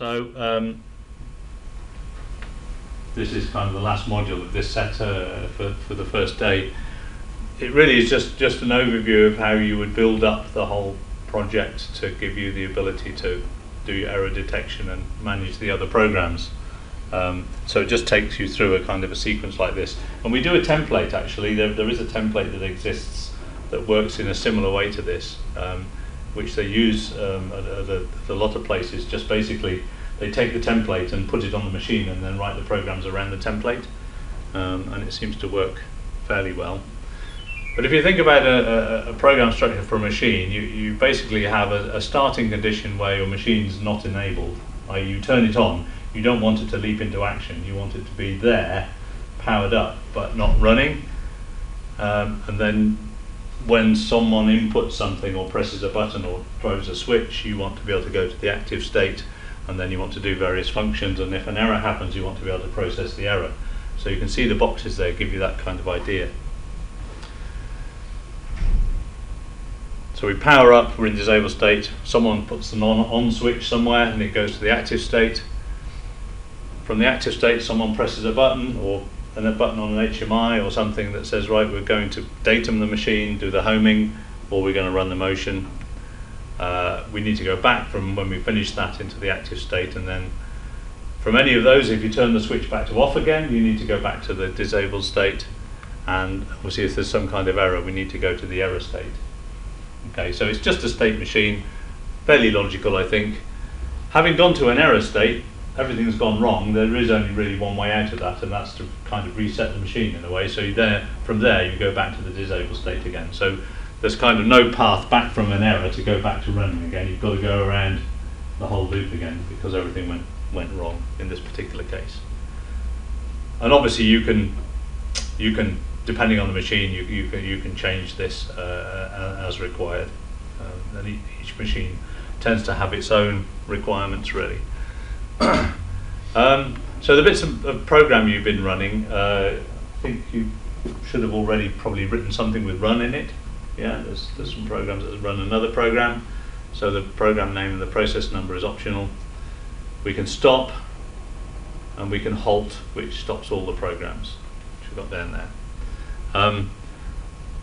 So this is kind of the last module of this set for the first day. It really is just an overview of how you would build up the whole project to give you the ability to do your error detection and manage the other programs. So it just takes you through a kind of a sequence like this. And we do a template actually. There is a template that exists that works in a similar way to this, which they use at a lot of places. Just basically they take the template and put it on the machine and then write the programs around the template, and it seems to work fairly well. But if you think about a program structure for a machine, you basically have a starting condition where your machine's not enabled, i.e. you turn it on, you don't want it to leap into action, you want it to be there, powered up, but not running. And then when someone inputs something or presses a button or throws a switch, you want to be able to go to the active state, and then you want to do various functions, and if an error happens you want to be able to process the error. So you can see the boxes there give you that kind of idea. So we power up, we're in disable state, someone puts an on switch somewhere and it goes to the active state. From the active state someone presses a button, or a button on an HMI or something that says, right, we're going to datum the machine, do the homing, or we're going to run the motion. We need to go back from when we finish that into the active state, and then from any of those, if you turn the switch back to off again, you need to go back to the disabled state, and obviously if there's some kind of error we need to go to the error state. Okay, so it's just a state machine, fairly logical I think. Having gone to an error state, everything's gone wrong, there is only really one way out of that, and that's to kind of reset the machine in a way. So from there you go back to the disabled state again. So there's kind of no path back from an error to go back to running again. You've got to go around the whole loop again because everything went wrong in this particular case. And obviously you can depending on the machine, you can change this as required. And each machine tends to have its own requirements really. So the bits of program you've been running, I think you should have already probably written something with run in it. Yeah, there's some programs that run another program. So the program name and the process number is optional. We can stop and we can halt, which stops all the programs, which we've got down there.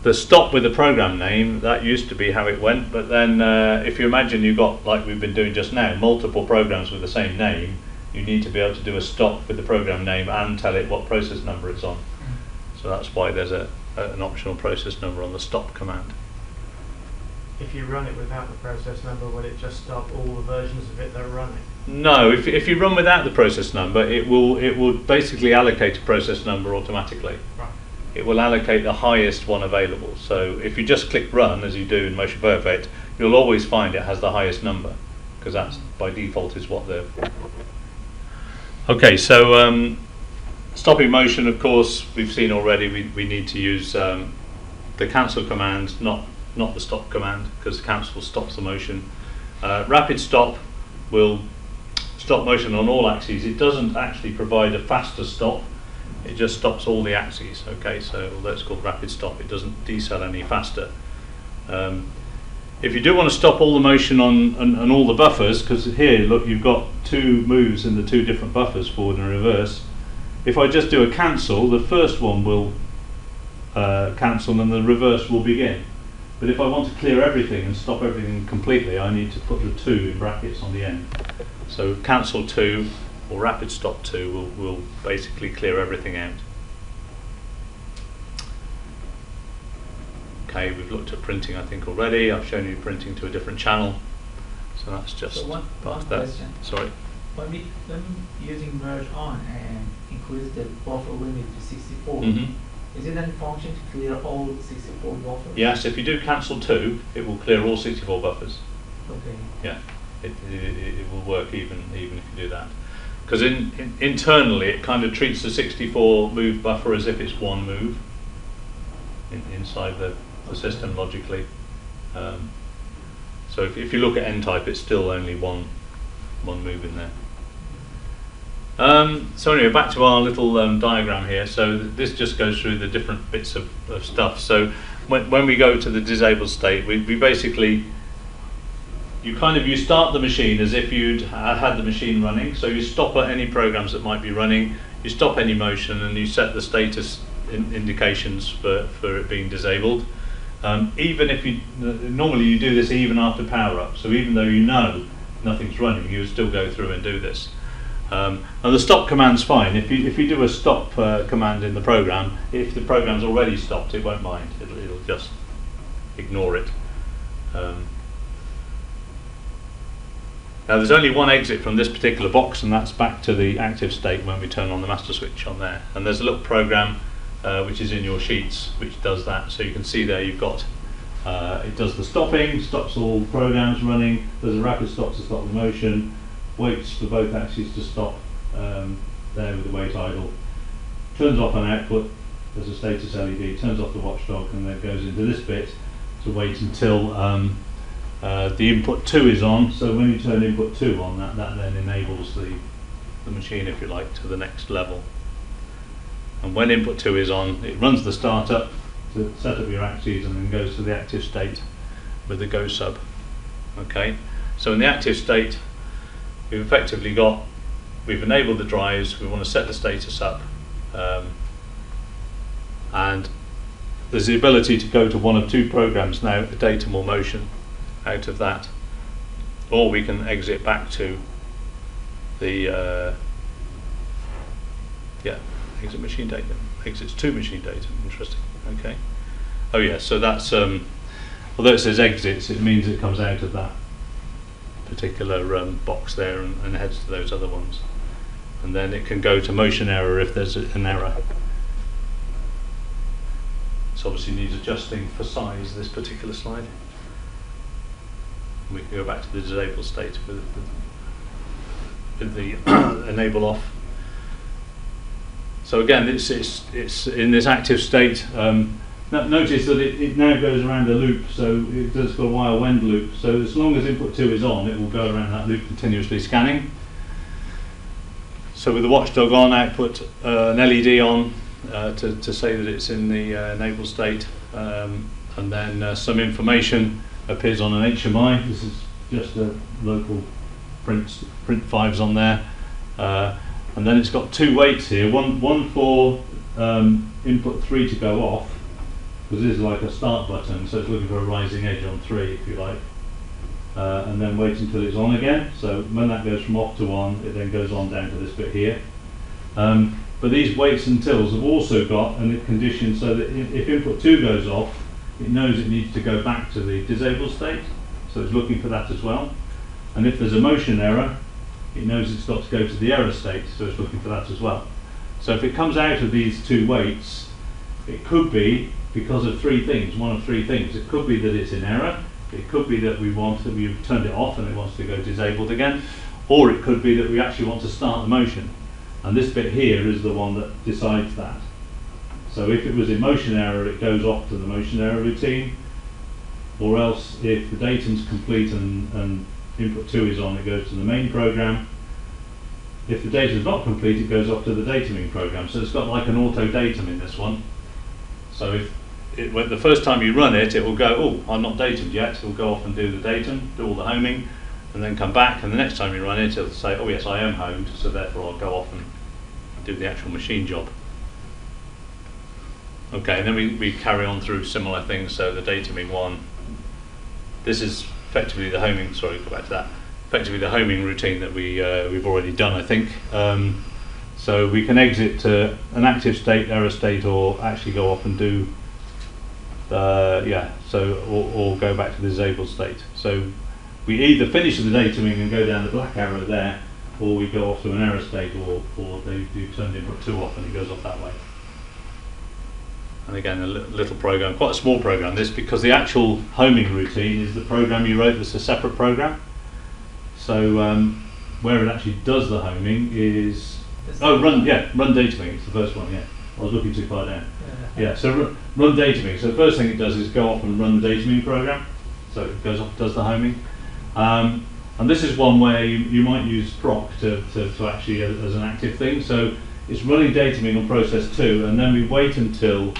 The stop with the program name, that used to be how it went, but then if you imagine you've got, like we've been doing just now, multiple programs with the same name, you need to be able to do a stop with the program name and tell it what process number it's on. So that's why there's an optional process number on the stop command. If you run it without the process number, will it just stop all the versions of it that are running? No, if you run without the process number, it will basically allocate a process number automatically. Right. It will allocate the highest one available. So if you just click run, as you do in Motion Perfect, you'll always find it has the highest number, because that's by default is what they're. Okay, so stopping motion, of course, we've seen already. We need to use the cancel command, not the stop command, because cancel stops the motion. Rapid stop will stop motion on all axes. It doesn't actually provide a faster stop. It just stops all the axes. Okay, so although it's called rapid stop, it doesn't decel any faster. If you do want to stop all the motion on all the buffers, because here, look, you've got two moves in the two different buffers, forward and reverse. If I just do a cancel, the first one will cancel and the reverse will begin. But if I want to clear everything and stop everything completely, I need to put the 2 in brackets on the end. So cancel 2 or rapid stop 2 will basically clear everything out. Okay, we've looked at printing I think already. I've shown you printing to a different channel. So that's just one part of that. question. Sorry. When using merge on and increase the buffer limit to 64, is it then function to clear all 64 buffers? Yes, if you do cancel 2, it will clear all 64 buffers. Okay. Yeah, it will work even if you do that. Because internally it kind of treats the 64 move buffer as if it's one move inside the system logically. So if you look at n-type, it's still only one move in there. So anyway, back to our little diagram here. So this just goes through the different bits of stuff. So when we go to the disabled state, we basically you start the machine as if you'd had the machine running. So you stop at any programs that might be running, you stop any motion, and you set the status indications for it being disabled. Even if normally you do this even after power up, so even though you know nothing's running, you would still go through and do this. And the stop command's fine. If you do a stop command in the program, if the program's already stopped, it won't mind. It'll just ignore it. Now there's only one exit from this particular box, and that's back to the active state when we turn on the master switch on there. And there's a little program which is in your sheets which does that. So you can see there you've got it does the stopping, stops all programs running. There's a rapid stop to stop the motion, waits for both axes to stop there with the wait idle, turns off an output. There's a status LED, turns off the watchdog, and then goes into this bit to wait until the input 2 is on. So when you turn input 2 on, that then enables the machine, if you like, to the next level. And when input 2 is on, it runs the startup to set up your axes, and then goes to the active state with the go sub. Okay, so in the active state, we've effectively we've enabled the drives. We want to set the status up, and there's the ability to go to one of two programs now, datum or motion, out of that, or we can exit back to the exit machine data, exits to machine data. Interesting. Okay. Oh yeah, so that's although it says exits, it means it comes out of that particular box there and heads to those other ones, and then it can go to motion error if there's an error. This obviously needs adjusting for size, this particular slide. We can go back to the disable state with the enable off. So again, it's in this active state. Notice that it now goes around a loop, so it does go a while when loop. So as long as input 2 is on, it will go around that loop continuously scanning. So with the watchdog on, output an LED on to say that it's in the enable state, and then some information appears on an HMI. This is just a local print 5's on there. And then it's got two waits here, one for input 3 to go off, because this is like a start button, so it's looking for a rising edge on 3, if you like, and then wait until it's on again. So when that goes from off to on, it then goes on down to this bit here. But these waits and tills have also got a condition so that if input 2 goes off, it knows it needs to go back to the disabled state, so it's looking for that as well. And if there's a motion error, it knows it's got to go to the error state, so it's looking for that as well. So if it comes out of these two waits, it could be because of three things, one of three things. It could be that it's in error, it could be that we've turned it off and it wants to go disabled again, or it could be that we actually want to start the motion. And this bit here is the one that decides that. So if it was in motion error, it goes off to the motion error routine, or else if the datum's complete and input 2 is on, it goes to the main program. If the data is not complete, it goes off to the datuming program. So it's got like an auto datum in this one. So if when the first time you run it, it will go, oh, I'm not datumed yet. It will go off and do the datum, do all the homing, and then come back. And the next time you run it, it'll say, oh yes, I am homed, so therefore I'll go off and do the actual machine job. Okay, and then we carry on through similar things. So the datuming one, this is effectively the homing, sorry, go back to that. Effectively the homing routine that we've already done, I think. So we can exit to an active state, error state, or actually go off and do, or go back to the disabled state. So we either finish the datuming and go down the black arrow there, or we go off to an error state, or they do turn input 2 off and it goes off that way. And again, a little program, quite a small program this, because the actual homing routine is the program you wrote that's a separate program. So where it actually does the homing is, run dataming, it's the first one, yeah. I was looking too far down. Yeah, so run dataming. So the first thing it does is go off and run the dataming program. So it goes off, does the homing. And this is one where you might use proc to actually as an active thing. So it's running dataming on process 2, and then we wait until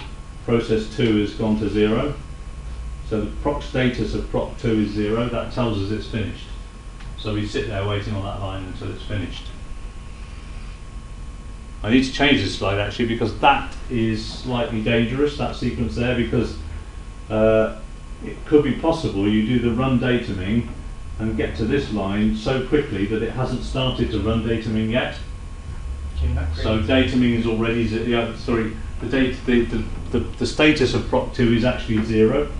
process 2 has gone to 0. So the proc status of proc 2 is 0, that tells us it's finished. So we sit there waiting on that line until it's finished. I need to change this slide actually because that is slightly dangerous, that sequence there, because it could be possible you do the run dataming and get to this line so quickly that it hasn't started to run dataming yet. So dataming is already, the status of proc 2 is actually 0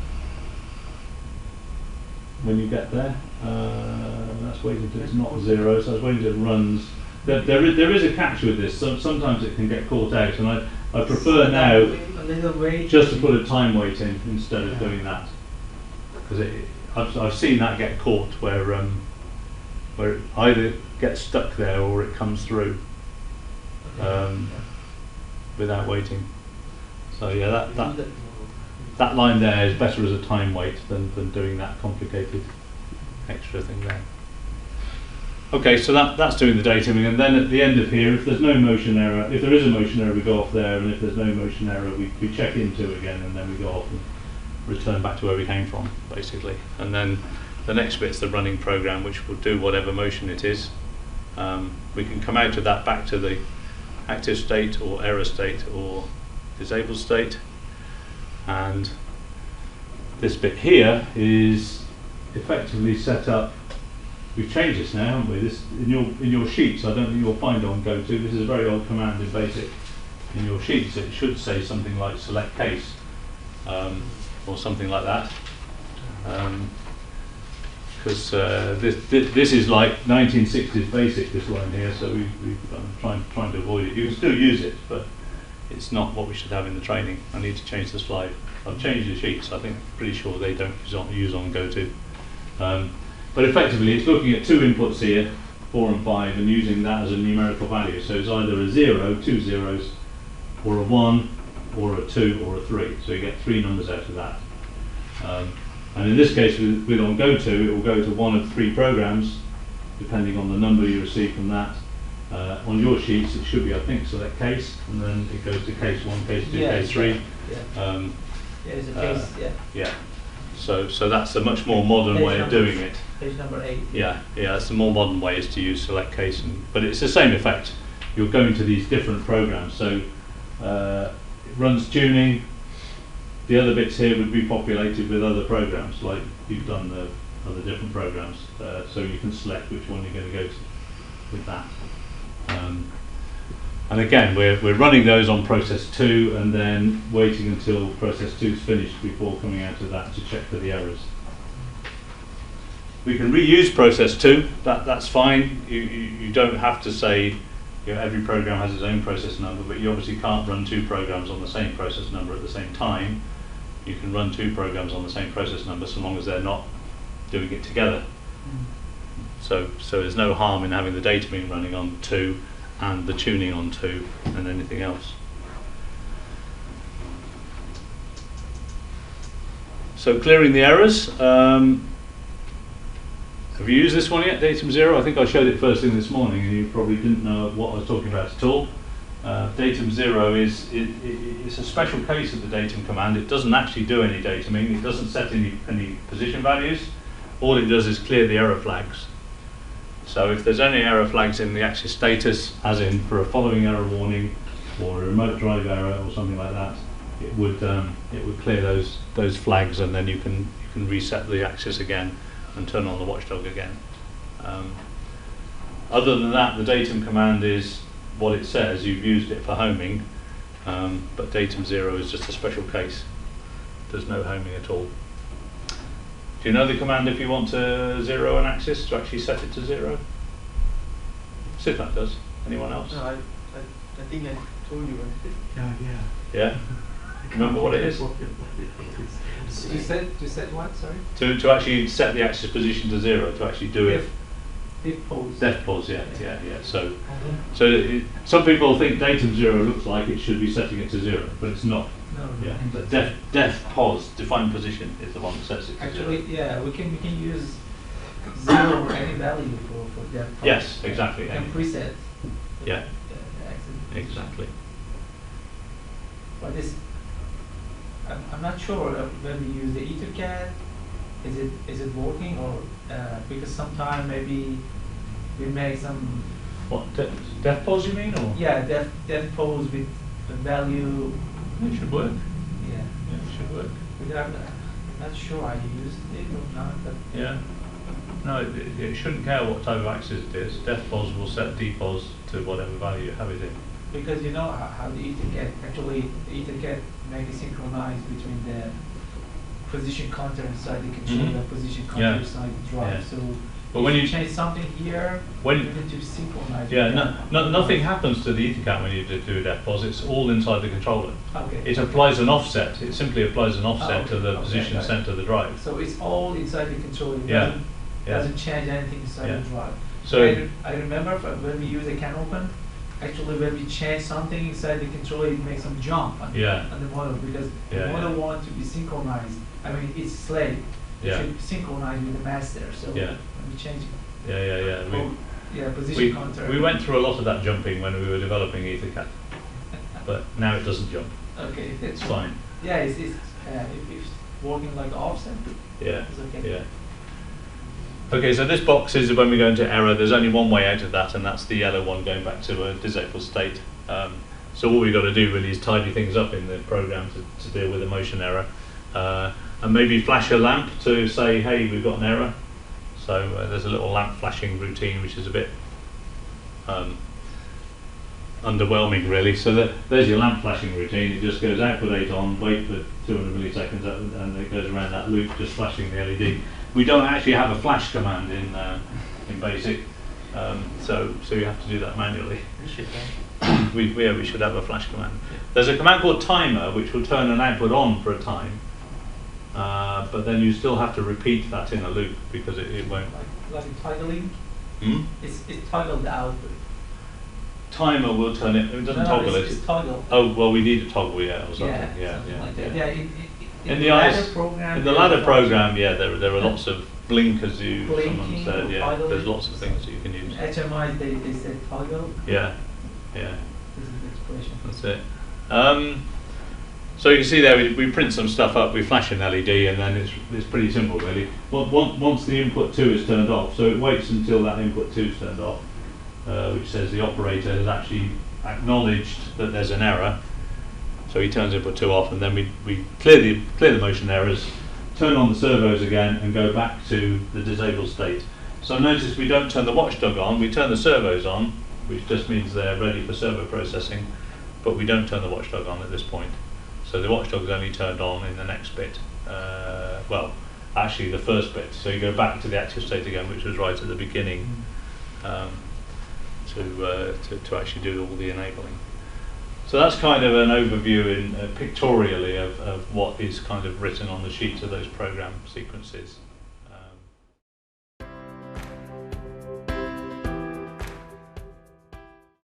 when you get there. That's waiting until it's not 0, so I was waiting until it runs. There is a catch with this. Sometimes it can get caught out, and I prefer now just to put a time wait in instead of doing that, because I've seen that get caught where it either gets stuck there or it comes through without waiting. So yeah, that line there is better as a time wait than doing that complicated extra thing there. Okay, so that's doing the dataming, and then at the end of here, if there's no motion error, if there is a motion error, we go off there, and if there's no motion error, we check into again, and then we go off and return back to where we came from, basically. And then the next bit's the running program, which will do whatever motion it is. We can come out of that back to the active state, or error state, or disabled state. And this bit here is effectively set up. We've changed this now, haven't we? This in your sheets, I don't think you'll find on GoTo. This is a very old command in BASIC. In your sheets, it should say something like select case, or something like that. Because this is like 1960s BASIC, this line here, so I'm trying to avoid it. You can still use it, but it's not what we should have in the training. I need to change the slide. I've changed the sheets. I think pretty sure they don't use on GoTo. But effectively, it's looking at two inputs here, 4 and 5, and using that as a numerical value. So it's either a 0, 2 zeros, or a 1, or a 2, or a 3. So you get 3 numbers out of that. And in this case, with on GoTo, it will go to one of 3 programs, depending on the number you receive from that. On your sheets, it should be, I think, select case, and then it goes to case 1, case 2, case 3. Yeah, it's a case, Yeah. So that's a much more modern way of doing it. Page number 8. Yeah, that's the more modern way, is to use select case, but it's the same effect. You're going to these different programs. So it runs tuning. The other bits here would be populated with other programs, like you've done the other different programs. So you can select which one you're going to go to with that. And again, we're running those on process 2 and then waiting until process 2 is finished before coming out of that to check for the errors. We can reuse process 2, that's fine. You don't have to say every program has its own process number, but you obviously can't run 2 programs on the same process number at the same time. You can run 2 programs on the same process number so long as they're not doing it together. So there's no harm in having the dataming running on 2 and the tuning on 2 and anything else. So clearing the errors. Have you used this one yet, datum 0? I think I showed it first thing this morning and you probably didn't know what I was talking about at all. Datum 0 it's a special case of the datum command. It doesn't actually do any dataming. It doesn't set any position values. All it does is clear the error flags. So if there's any error flags in the axis status, as in for a following error warning or a remote drive error or something like that, it would clear those flags, and then you can reset the axis again and turn on the watchdog again. Other than that, the datum command is what it says. You've used it for homing, but datum 0 is just a special case. There's no homing at all. Do you know the command if you want to 0 an axis, to actually set it to 0? Sidnat does. Anyone else? No, I think I told you. Yeah? Remember what it is? To set what, sorry? To actually set the axis position to 0, to actually do it. Diff pause. Def pause, yeah. So some people think datum 0 looks like it should be setting it to 0, but it's not. No. Yeah, but def pause, defined position, is the one that sets it to 0. Actually, yeah, we can use 0 or any value for def pause. Yes, exactly. We can preset. Yeah. The axis. Exactly. But this, I'm not sure when we use the EtherCAT, is it working or because sometimes maybe we make some Def pos you mean, or? yeah def pose with the value. It should work. Yeah, Yeah, it should work. but I'm not sure I used it or not. But Yeah. No, it shouldn't care what type of access it is. Def pos will set dpos to whatever value you have it in. because you know how the EtherCAT actually the EtherCAT make it synchronize between the position counter inside the controller, position counter Yeah. inside the drive. Yeah. So But if when you you change something here, when- you need to synchronize. Yeah, with that. nothing happens to the EtherCAT when you do def pos. It's all inside the controller. Okay. It applies an offset. It simply applies an offset okay, to the okay, position got it. sent to the drive. So it's all inside the controller. It Yeah, doesn't, yeah. doesn't change anything inside Yeah. the drive. So I remember when we use a can open, actually when we change something inside the controller, it makes some jump on, Yeah. on the model because Yeah, the model yeah. wants to be synchronized. I mean, it's slave. It Yeah. should synchronize with the master. So Yeah. when we change yeah. position counter. We went through a lot of that jumping when we were developing EtherCAT, but now it doesn't jump. Okay, It's fine. Yeah, if it's working like offset, Yeah. it's okay. Yeah. Okay, so this box is when we go into error. There's only one way out of that, and that's the yellow one going back to a disabled state. So all we've got to do really is tidy things up in the program to deal with a motion error, and maybe flash a lamp to say, hey, we've got an error. So there's a little lamp flashing routine, which is a bit underwhelming, really. So there's your lamp flashing routine. It just goes output 8 on, wait for 200 milliseconds, and it goes around that loop, just flashing the LED. We don't actually have a flash command in BASIC, so you have to do that manually. We should have. we should have a flash command. There's a command called timer, which will turn an output on for a time, but then you still have to repeat that in a loop because it won't. Like toggling, Hmm? it's toggled out. Timer will turn it. It doesn't toggle it. It's toggled. Oh well, we need a toggle, yeah, or something. Yeah, something like that. Yeah, In the the ladder IS program. in the ladder program, yeah, there are lots of blink, as someone Blinking, said. Yeah, toggle. there's lots of things that you can use. HMI, they said toggle. Yeah. This is the expression. That's it. So you can see there we print some stuff up, we flash an LED, and then it's pretty simple really. Once the input 2 is turned off, so it waits until that input 2 is turned off, which says the operator has actually acknowledged that there's an error. So he turns input 2 off, and then we clear the motion errors, turn on the servos again, and go back to the disabled state. So notice we don't turn the watchdog on, we turn the servos on, which just means they're ready for servo processing, but we don't turn the watchdog on at this point. So the watchdog is only turned on in the next bit. Well, actually the first bit. So you go back to the active state again, which was right at the beginning, to actually do all the enabling. So that's kind of an overview pictorially of what is kind of written on the sheets of those program sequences.